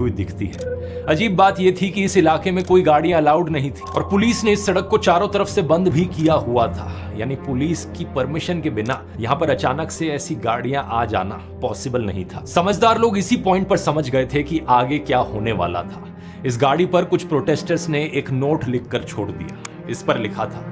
हुई दिखती है। अजीब बात यह थी कि इस इलाके में कोई गाड़ियां अलाउड नहीं थी और पुलिस ने इस सड़क को चारों तरफ से बंद भी किया हुआ था, यानी पुलिस की परमिशन के बिना यहां पर अचानक से ऐसी गाड़ियां आ जाना पॉसिबल नहीं था। समझदार लोग इसी पॉइंट पर समझ गए थे कि आगे क्या होने वाला था। इस गाड़ी पर कुछ प्रोटेस्टर्स ने एक नोट लिखकर छोड़ दिया। इस पर लिखा था,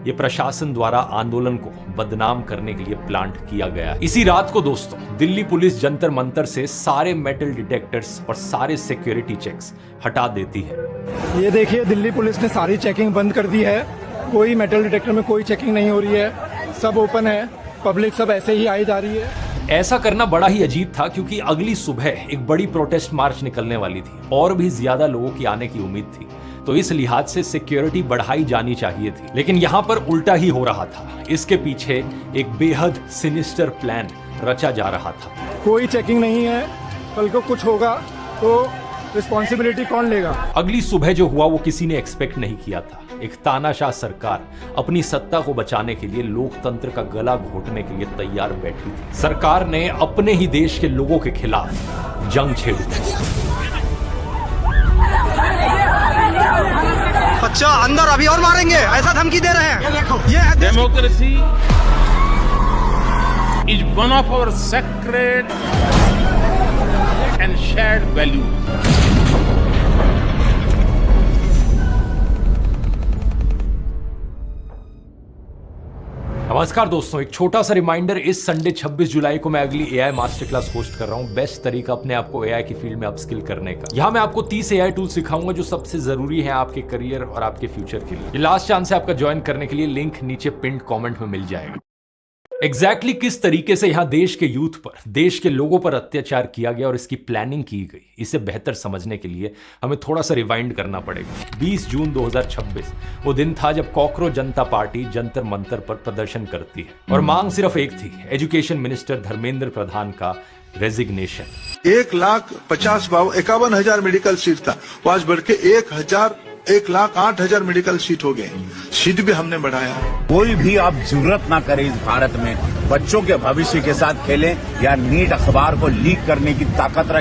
ये प्रशासन द्वारा आंदोलन को बदनाम करने के लिए प्लांट किया गया। इसी रात को दोस्तों, दिल्ली पुलिस जंतर मंतर से सारे मेटल डिटेक्टर्स और सारे सिक्योरिटी चेक्स हटा देती है। ये देखिए, दिल्ली पुलिस ने सारी चेकिंग बंद कर दी है। कोई मेटल डिटेक्टर में कोई चेकिंग नहीं हो रही है, सब ओपन है, पब्लिक सब ऐसे ही आई जा रही है। ऐसा करना बड़ा ही अजीब था क्योंकि अगली सुबह एक बड़ी प्रोटेस्ट मार्च निकलने वाली थी और भी ज्यादा लोगों की आने की उम्मीद थी, तो इस लिहाज से सिक्योरिटी बढ़ाई जानी चाहिए थी। लेकिन यहां पर उल्टा ही हो रहा था। इसके पीछे एक बेहद सिनिस्टर प्लान रचा जा रहा था। कोई चेकिंग नहीं है, कल को कुछ होगा तो रिस्पॉन्सिबिलिटी कौन लेगा? अगली सुबह जो हुआ वो किसी ने एक्सपेक्ट नहीं किया था। एक तानाशाह सरकार अपनी सत्ता को बचाने के लिए लोकतंत्र का गला घोटने के लिए तैयार बैठी थी। सरकार ने अपने ही देश के लोगों के खिलाफ जंग छेड़ दी। अच्छा, अंदर अभी और मारेंगे, ऐसा धमकी दे रहे हैं। ये देखो, ये है democracy is one of our sacred and shared value. नमस्कार दोस्तों, एक छोटा सा रिमाइंडर, इस संडे 26 जुलाई को मैं अगली एआई मास्टर क्लास होस्ट कर रहा हूं। बेस्ट तरीका अपने आप को एआई की फील्ड में अपस्किल करने का। यहां मैं आपको 30 एआई टूल सिखाऊंगा जो सबसे जरूरी है आपके करियर और आपके फ्यूचर के लिए। ये लास्ट चांस है आपका ज्वाइन करने के लिए, लिंक नीचे पिंड कमेंट में मिल जाएगा। एग्जैक्टली किस तरीके से यहां देश के यूथ पर, देश के लोगों पर अत्याचार किया गया और इसकी प्लानिंग की गई, इसे बेहतर समझने के लिए हमें थोड़ा सा रिवाइंड करना पड़ेगा। 20 जून 2026 वो दिन था जब कॉकरोच जनता पार्टी जंतर मंतर पर प्रदर्शन करती है और मांग सिर्फ एक थी, एजुकेशन मिनिस्टर धर्मेंद्र प्रधान का रेजिग्नेशन। 1,51,000 मेडिकल सीट था, वो आज बढ़ के 1,08,000 मेडिकल सीट हो गए। सीट भी हमने बढ़ाया। कोई भी आप जरूरत ना करे इस भारत में बच्चों के भविष्य के साथ खेलें या नीट अखबार को लीक करने की ताकत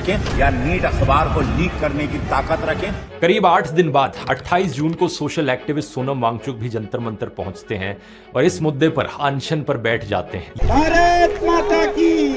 रखें। करीब 8 दिन बाद 28 जून को सोशल एक्टिविस्ट सोनम वांगचुक भी जंतर मंतर पहुंचते हैं और इस मुद्दे पर अनशन पर बैठ जाते हैं। भारत माता की।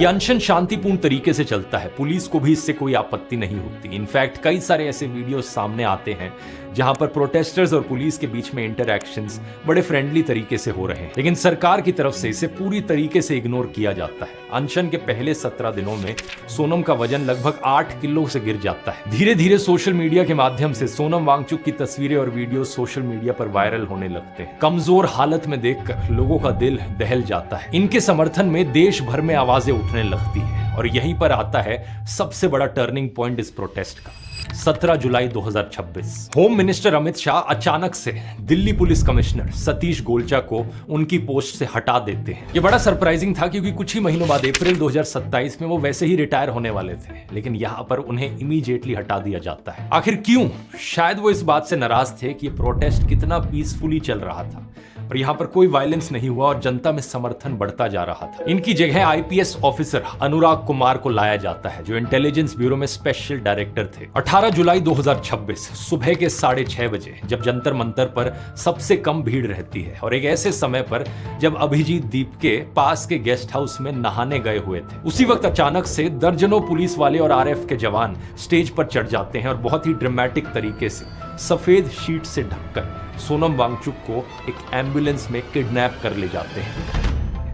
यह अनशन शांतिपूर्ण तरीके से चलता है, पुलिस को भी इससे कोई आपत्ति नहीं होती। इनफैक्ट कई सारे ऐसे वीडियो सामने आते हैं जहां पर प्रोटेस्टर्स और पुलिस के बीच में इंटरैक्शंस बड़े फ्रेंडली तरीके से हो रहे हैं, लेकिन सरकार की तरफ से इसे पूरी तरीके से इग्नोर किया जाता है। अनशन के पहले 17 दिनों में सोनम का वजन लगभग 8 किलो से गिर जाता है। धीरे धीरे सोशल मीडिया के माध्यम से सोनम वांगचुक की तस्वीरें और वीडियो सोशल मीडिया पर वायरल होने लगते हैं। कमजोर हालत में देखकर लोगों का दिल दहल जाता है। इनके समर्थन में देश भर में आवाजें उठने लगती है और यहीं पर आता है सबसे बड़ा टर्निंग पॉइंट इस प्रोटेस्ट का। 17 जुलाई 2026 होम मिनिस्टर अमित शाह अचानक से दिल्ली पुलिस कमिश्नर सतीश गोलचा को उनकी पोस्ट से हटा देते हैं। यह बड़ा सरप्राइजिंग था क्योंकि कुछ ही महीनों बाद अप्रैल 2027 में वो वैसे ही रिटायर होने वाले थे, लेकिन यहां पर उन्हें इमीडिएटली हटा दिया जाता है। आखिर क्यों? शायद वो इस बात से नाराज थे कि ये प्रोटेस्ट कितना पीसफुली चल रहा था और यहां पर कोई वायलेंस नहीं हुआ और जनता में समर्थन बढ़ता जा रहा था। इनकी जगह आईपीएस ऑफिसर अनुराग कुमार को लाया जाता है जो इंटेलिजेंस ब्यूरो में स्पेशल डायरेक्टर थे। 18 जुलाई 2026 सुबह के 6:30 बजे जब जंतर मंतर पर सबसे कम भीड़ रहती है और एक ऐसे समय पर जब अभिजीत दीप के पास के गेस्ट हाउस में नहाने गए हुए थे, उसी वक्त अचानक से दर्जनों पुलिस वाले और आरएफ के जवान स्टेज पर चढ़ जाते हैं और बहुत ही ड्रामेटिक तरीके से सफेद शीट से ढककर सोनम वांगचुक को एक एम्बुलेंस में किडनैप कर ले जाते हैं।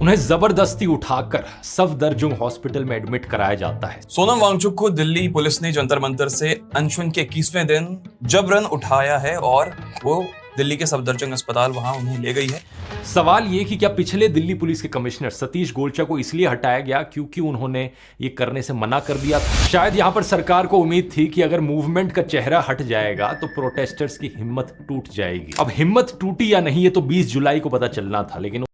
उन्हें जबरदस्ती उठाकर सफदरजंग हॉस्पिटल में एडमिट कराया जाता है। सोनम वांगचुक को दिल्ली पुलिस ने जंतर मंतर से अनशन के 21वें दिन जबरन उठाया है और वो दिल्ली के सफदरजंग अस्पताल वहां उन्हें ले गई है। सवाल ये कि क्या पिछले दिल्ली पुलिस के कमिश्नर सतीश गोलचा को इसलिए हटाया गया क्योंकि उन्होंने ये करने से मना कर दिया था? शायद यहां पर सरकार को उम्मीद थी कि अगर मूवमेंट का चेहरा हट जाएगा तो प्रोटेस्टर्स की हिम्मत टूट जाएगी। अब हिम्मत टूटी या नहीं ये तो 20 जुलाई को पता चलना था, लेकिन